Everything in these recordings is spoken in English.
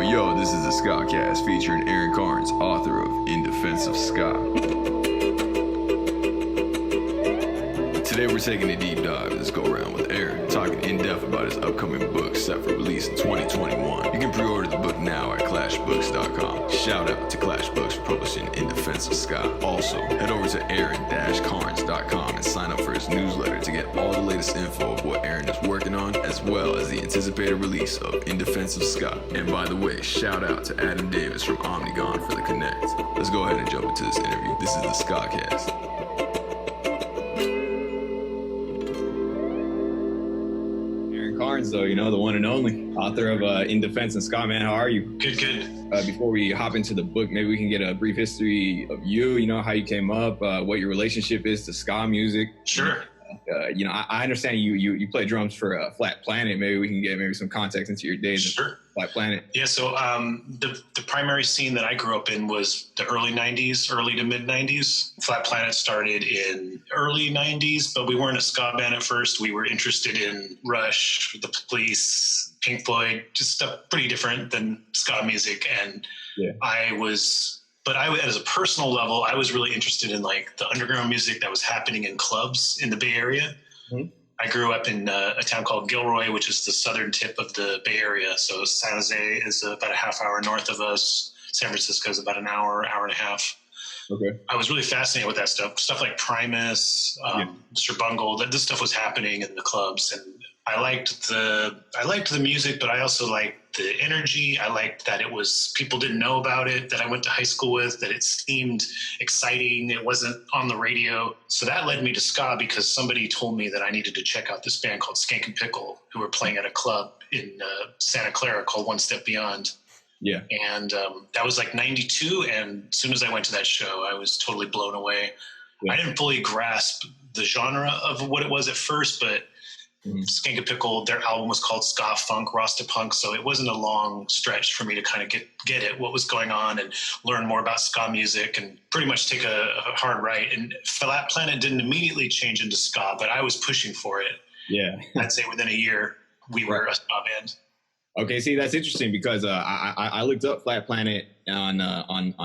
Yo, this is the Ska Cast featuring Aaron Carnes, author of In Defense of Ska. Today we're taking a deep dive this go around with Aaron, talking in depth about his upcoming book set for release in 2021. You can pre-order the book now at clashbooks.com. Shout out to Clash Books for publishing In Defense of Ska. Also, head over to aaron-carnes.com and sign up for his newsletter to get all the latest info of what Aaron is working on, as well as the anticipated release of In Defense of Ska. And by the way, shout out to Adam Davis from Omnigon for the connect. Let's go ahead and jump into this interview. This is the Ska Cast. Carnes, though, you know, the one and only author of In Defense and Ska. Man, how are you? Good. Before we hop into the book, maybe we can get a brief history of you, know, how you came up, what your relationship is to ska music. Sure. I understand you play drums for Flat Planet. Maybe we can get some context into your days. Sure. Flat Planet. Yeah, so the primary scene that I grew up in was the early 90s, early to mid 90s. Flat Planet started in early 90s, but we weren't a ska band at first. We were interested in Rush, The Police, Pink Floyd, just stuff pretty different than ska music. And yeah. As a personal level, I was really interested in like the underground music that was happening in clubs in the Bay Area. Mm-hmm. I grew up in a town called Gilroy, which is the southern tip of the Bay Area. So San Jose is about a half hour north of us. San Francisco is about an hour and a half. Okay. I was really fascinated with that stuff like Primus, Mr. Bungle. That this stuff was happening in the clubs, and I liked the music, but I also liked the energy. I liked that it was people didn't know about it, that I went to high school with, that it seemed exciting. It wasn't on the radio. So that led me to ska because somebody told me that I needed to check out this band called Skank and Pickle, who were playing at a club in Santa Clara called One Step Beyond. Yeah. And that was like 92. And as soon as I went to that show, I was totally blown away. Yeah. I didn't fully grasp the genre of what it was at first, but Skank and Pickle, their album was called Ska Funk, Rasta Punk, so it wasn't a long stretch for me to kind of get it, what was going on, and learn more about ska music, and pretty much take a hard right. And Flat Planet didn't immediately change into ska, but I was pushing for it. Yeah. I'd say within a year, we were a ska band. Okay, see, that's interesting because I looked up Flat Planet on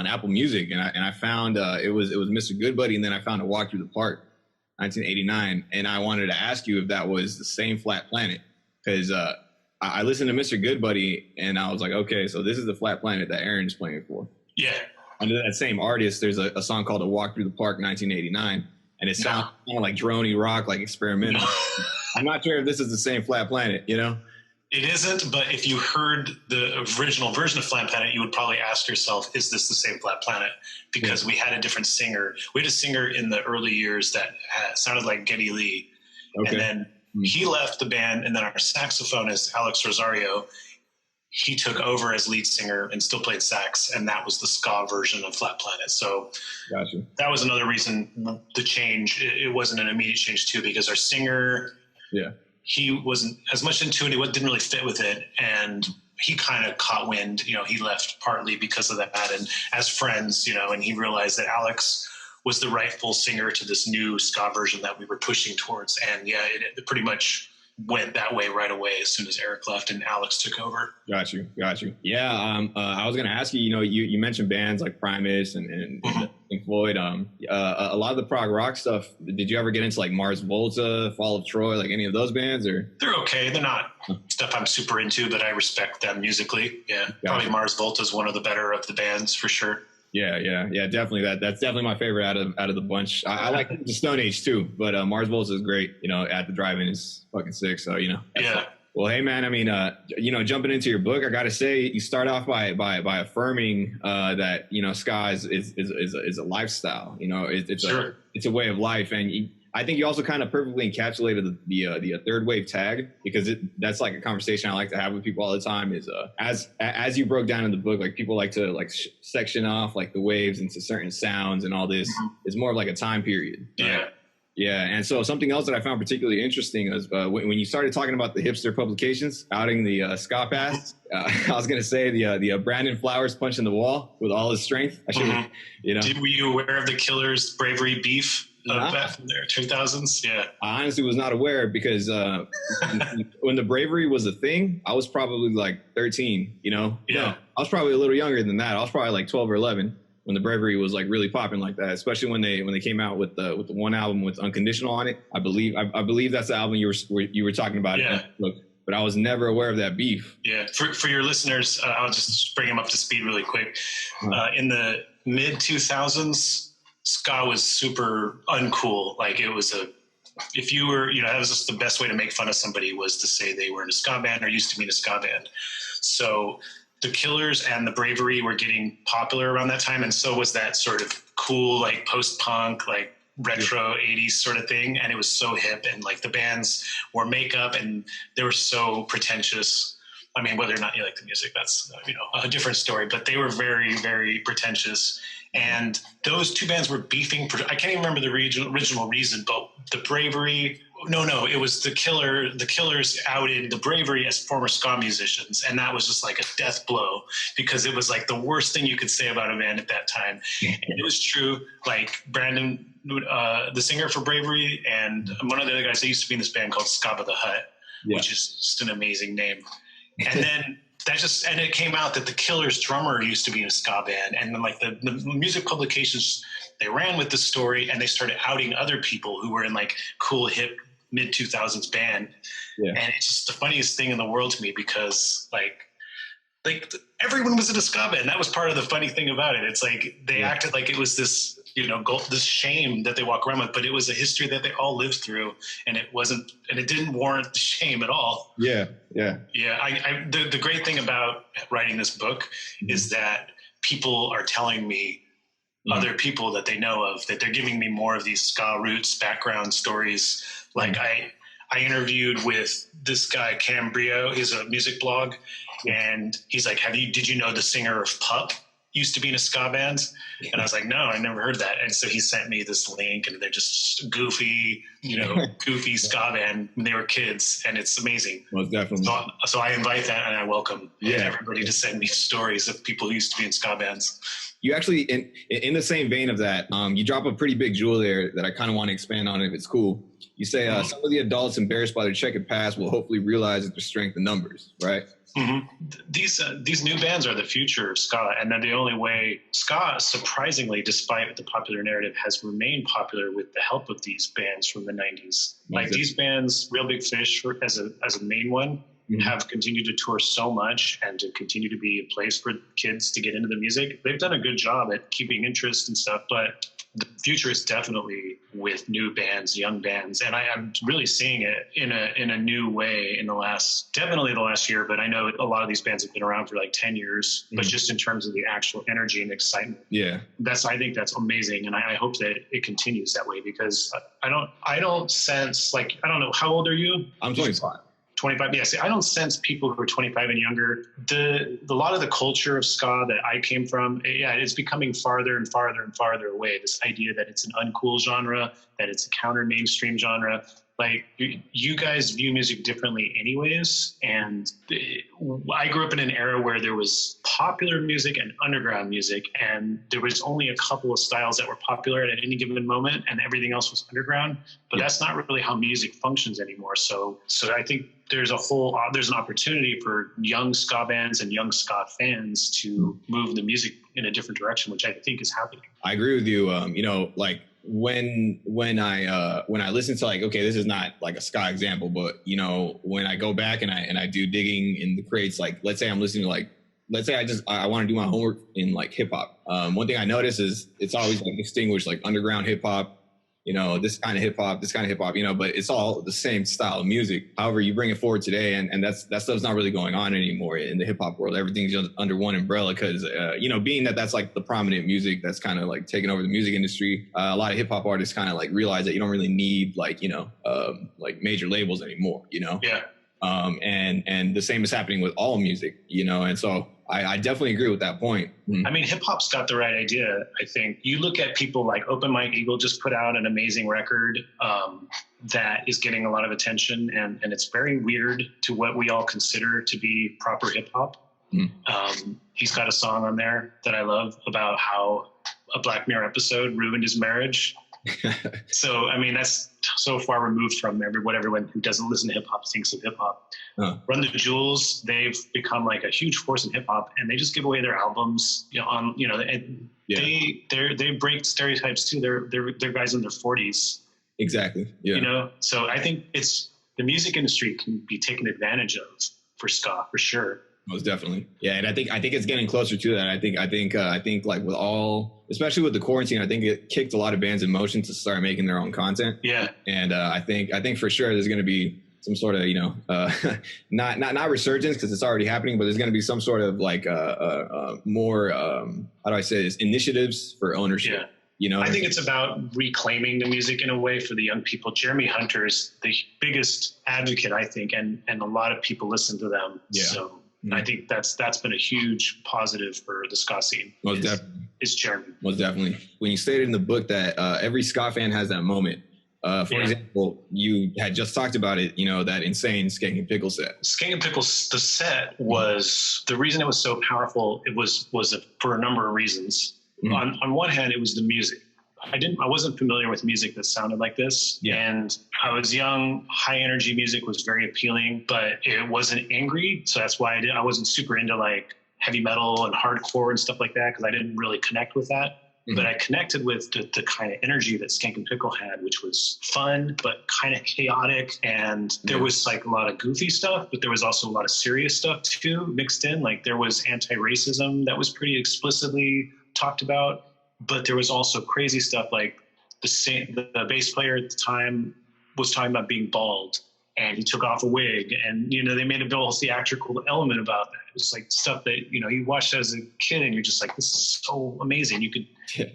Apple Music, and I found it was Mr. Goodbuddy, and then I found A Walk Through the Park, 1989, and I wanted to ask you if that was the same Flat Planet, because I listened to Mr. Goodbuddy, and I was like, okay, so this is the Flat Planet that Aaron's playing for. Yeah. Under that same artist, there's a song called A Walk Through the Park, 1989, and it sounds kind of like droney rock, like experimental. No. I'm not sure if this is the same Flat Planet, you know? It isn't, but if you heard the original version of Flat Planet, you would probably ask yourself, is this the same Flat Planet? Because we had a different singer. We had a singer in the early years that sounded like Geddy Lee. Okay. And then he left the band, and then our saxophonist, Alex Rosario, he took over as lead singer and still played sax, and that was the ska version of Flat Planet. So that was another reason the change. It wasn't an immediate change, too, because our singer... Yeah. He wasn't as much into it. He didn't really fit with it. And he kind of caught wind, he left partly because of that. And as friends, and he realized that Alex was the rightful singer to this new ska version that we were pushing towards. And yeah, it pretty much went that way right away as soon as Eric left and Alex took over. Got you. Yeah. I was going to ask you, you mentioned bands like Primus and Pink Floyd. A lot of the prog rock stuff, did you ever get into like Mars Volta, Fall of Troy, like any of those bands? Or they're okay. They're not stuff I'm super into, but I respect them musically. Yeah. Probably Mars Volta is one of the better of the bands for sure. Yeah, definitely. That's definitely my favorite out of the bunch. I like the Stone Age too, but Mars Volta is great. At the drive-in is fucking sick. So Yeah. Fun. Well, hey man, I mean, jumping into your book, I got to say, you start off by affirming that ska is a lifestyle. It's a way of life, and I think you also kind of perfectly encapsulated the third wave tag, because that's like a conversation I like to have with people all the time. Is as you broke down in the book, like people like to section off like the waves into certain sounds and all this. It's more of like a time period. Yeah. Right? Yeah, and so something else that I found particularly interesting is when you started talking about the hipster publications outing the ska past. I was going to say the Brandon Flowers punching the wall with all his strength. I should, Were you aware of the Killer's Bravery Beef back from there, 2000s. Yeah. I honestly was not aware because when the bravery was a thing, I was probably like 13, you know? Yeah. No, I was probably a little younger than that. I was probably like 12 or 11 when the bravery was like really popping like that, especially when they came out with the one album with Unconditional on it. I believe that's the album you were talking about. Yeah. But I was never aware of that beef. Yeah. For your listeners, I'll just bring them up to speed really quick. In the mid 2000s, ska was super uncool. Like it was if you were, that was just the best way to make fun of somebody was to say they were in a ska band or used to be in a ska band. So the Killers and the Bravery were getting popular around that time. And so was that sort of cool, like post-punk, like retro 80s sort of thing. And it was so hip, and like the bands wore makeup and they were so pretentious. I mean, whether or not you like the music, that's, a different story, but they were very, very pretentious. And those two bands were beefing. I can't even remember the original reason, but the Bravery, it was the Killers outed the Bravery as former ska musicians. And that was just like a death blow because it was like the worst thing you could say about a band at that time. And it was true. Like Brandon, the singer for Bravery, and one of the other guys, they used to be in this band called Ska Background, which is just an amazing name. And then and it came out that the Killers drummer used to be in a ska band. And then like the music publications, they ran with the story and they started outing other people who were in like cool, hip, mid 2000s band. Yeah. And it's just the funniest thing in the world to me because like everyone was in a ska band. That was part of the funny thing about it. It's like they acted like it was this, this shame that they walk around with, but it was a history that they all lived through, and it didn't warrant the shame at all. Yeah. Yeah. Yeah. The great thing about writing this book is that people are telling me other people that they know of, that they're giving me more of these ska roots background stories. Like I interviewed with this guy, Cambrio. He's a music blog. And he's like, did you know the singer of Pup used to be in a ska band? And I was like, no, I never heard that. And so he sent me this link, and they're just goofy, goofy ska band when they were kids. And it's amazing. Most definitely. So I invite that, and I welcome everybody to send me stories of people who used to be in ska bands. You actually, in the same vein of that, you drop a pretty big jewel there that I kind of want to expand on if it's cool. You say some of the adults embarrassed by their checkered past will hopefully realize that their strength in numbers, right? Mm-hmm. These new bands are the future of ska, and they're the only way. Ska, surprisingly, despite the popular narrative, has remained popular with the help of these bands from the 90s. Like these bands, Real Big Fish as a main one, have continued to tour so much and to continue to be a place for kids to get into the music. They've done a good job at keeping interest and stuff, but the future is definitely with new bands, young bands. And I'm really seeing it in a new way in the last year, but I know a lot of these bands have been around for like 10 years, but just in terms of the actual energy and excitement. Yeah. I think that's amazing. And I hope that it continues that way because I don't sense like, I don't know, how old are you? I'm 25. 25. Yes. I don't sense people who are 25 and younger. A lot of the culture of ska that I came from, it's becoming farther and farther and farther away. This idea that it's an uncool genre, that it's a counter mainstream genre. Like you guys view music differently anyways. And I grew up in an era where there was popular music and underground music, and there was only a couple of styles that were popular at any given moment, and everything else was underground. But that's not really how music functions anymore. So I think there's an opportunity for young ska bands and young ska fans to move the music in a different direction, which I think is happening. I agree with you. Like when I listen to like, okay, this is not like a ska example, but when I go back and I do digging in the crates, like let's say I'm listening to I want to do my homework in like hip hop. One thing I notice is it's always like distinguished like underground hip hop, this kind of hip hop, but it's all the same style of music. However, you bring it forward today and that stuff's not really going on anymore in the hip hop world. Everything's just under one umbrella because, being that's like the prominent music that's kind of like taking over the music industry. A lot of hip hop artists kind of like realize that you don't really need like major labels anymore, Yeah. And the same is happening with all music, and so I definitely agree with that point. I mean, hip hop's got the right idea. I think you look at people like Open Mike Eagle just put out an amazing record that is getting a lot of attention, and it's very weird to what we all consider to be proper hip hop. He's got a song on there that I love about how a Black Mirror episode ruined his marriage. So, I mean, that's so far removed from what everyone who doesn't listen to hip hop thinks of hip hop. Run the Jewels, they've become like a huge force in hip hop, and they just give away their albums, and they break stereotypes too. They're guys in their 40s. Exactly. Yeah. So I think the music industry can be taken advantage of for ska, for sure. Most definitely. Yeah. And I think it's getting closer to that. I think like with especially with the quarantine, I think it kicked a lot of bands in motion to start making their own content. Yeah. And I think for sure there's going to be some sort of, not resurgence because it's already happening, but there's going to be some sort of like more, how do I say this, initiatives for ownership. Yeah. I think it's about reclaiming the music in a way for the young people. Jeremy Hunter's the biggest advocate, I think, and a lot of people listen to them. Yeah. So I think that's been a huge positive for the ska scene. Most definitely. Is Jeremy. Most definitely. When you stated in the book that every ska fan has that moment, for example, you had just talked about it, that insane Skank and Pickle set. Skank and Pickle, the set was, the reason it was so powerful, it was for a number of reasons. Mm-hmm. On one hand, it was the music. I wasn't familiar with music that sounded like this. Yeah. And I was young, high energy music was very appealing, but it wasn't angry. So that's why I wasn't super into like heavy metal and hardcore and stuff like that, because I didn't really connect with that. Mm-hmm. But I connected with the kind of energy that Skank and Pickle had, which was fun, but kind of chaotic. And there was like a lot of goofy stuff, but there was also a lot of serious stuff too mixed in. Like there was anti-racism that was pretty explicitly talked about, but there was also crazy stuff like the bass player at the time was talking about being bald and he took off a wig, and they made a whole theatrical element about that. It was like stuff that you watched as a kid and you're just like, this is so amazing.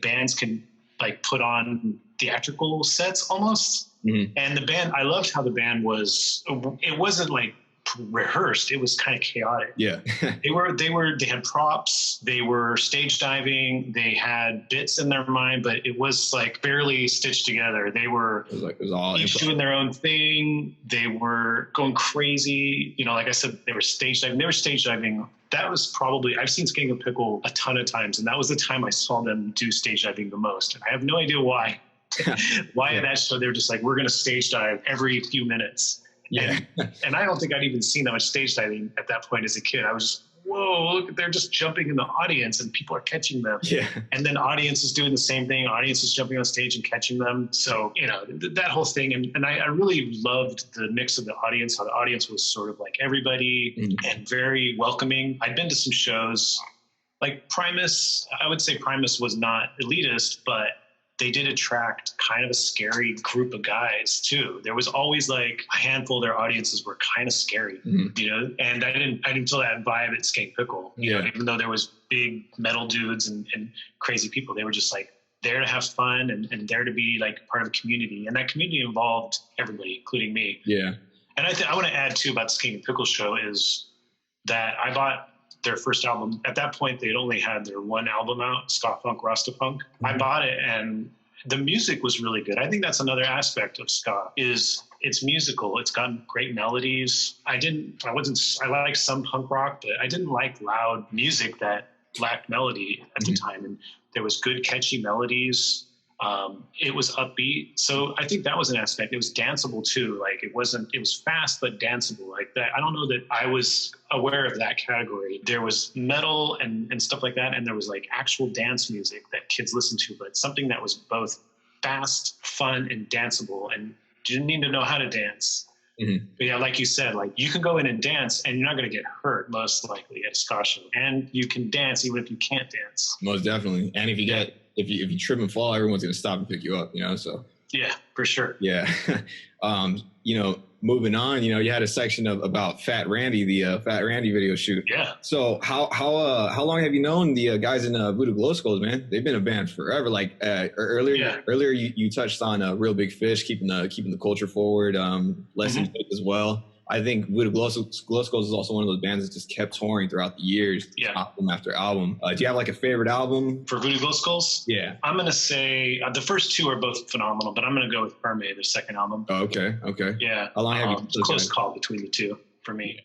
Bands can like put on theatrical sets almost. Mm-hmm. And the band, I loved how the band it wasn't like rehearsed, it was kind of chaotic. Yeah. they had props, they were stage diving, they had bits in their mind, but it was like barely stitched together. It was all each doing their own thing. They were going crazy, like I said, they were stage diving. That was probably, I've seen Skank and Pickle a ton of times, and that was the time I saw them do stage diving the most, and I have no idea why. At that show they were just like, we're going to stage dive every few minutes. Yeah. And I don't think I'd even seen that much stage diving at that point as a kid. I was just, whoa, look, they're just jumping in the audience and people are catching them. Yeah. And then audience is doing the same thing. Audience is jumping on stage and catching them. So, that whole thing. And I really loved the mix of the audience, how the audience was sort of like everybody and very welcoming. I'd been to some shows like Primus. I would say Primus was not elitist, but they did attract kind of a scary group of guys too. There was always like a handful of their audiences were kind of scary, and I didn't feel that vibe at Skank Pickle, even though there was big metal dudes and crazy people. They were just like there to have fun and there to be like part of a community. And that community involved everybody, including me. Yeah. And I want to add too about the Skank and Pickle show is that I bought their first album. At that point, they'd only had their one album out, Ska Funk, Rasta Punk. Mm-hmm. I bought it and the music was really good. I think that's another aspect of ska is it's musical. It's got great melodies. I like some punk rock, but I didn't like loud music that lacked melody at the time. And there was good, catchy melodies. It was upbeat. So I think that was an aspect. It was danceable too. Like it was fast, but danceable like that. I don't know that I was aware of that category. There was metal and stuff like that. And there was like actual dance music that kids listened to, but something that was both fast, fun, and danceable. And you didn't need to know how to dance. Mm-hmm. But yeah, like you said, like you can go in and dance and you're not going to get hurt most likely at a ska show. And you can dance even if you can't dance. Most definitely. And if you trip and fall, everyone's going to stop and pick you up, so. Yeah, for sure. Yeah. Moving on, you had a section about Fat Randy, the Fat Randy video shoot. Yeah. So how long have you known the guys in Voodoo Glow Skulls, man? They've been a band forever. Like earlier you touched on Real Big Fish, keeping the culture forward, Lessons as well. I think Voodoo Glow Skulls is also one of those bands that just kept touring throughout the years, album after album. Do you have like a favorite album? For Voodoo Glow Skulls? Yeah. I'm going to say the first two are both phenomenal, but I'm going to go with Perme, their second album. Oh, okay. Yeah. How long have you? It's a close call between the two for me.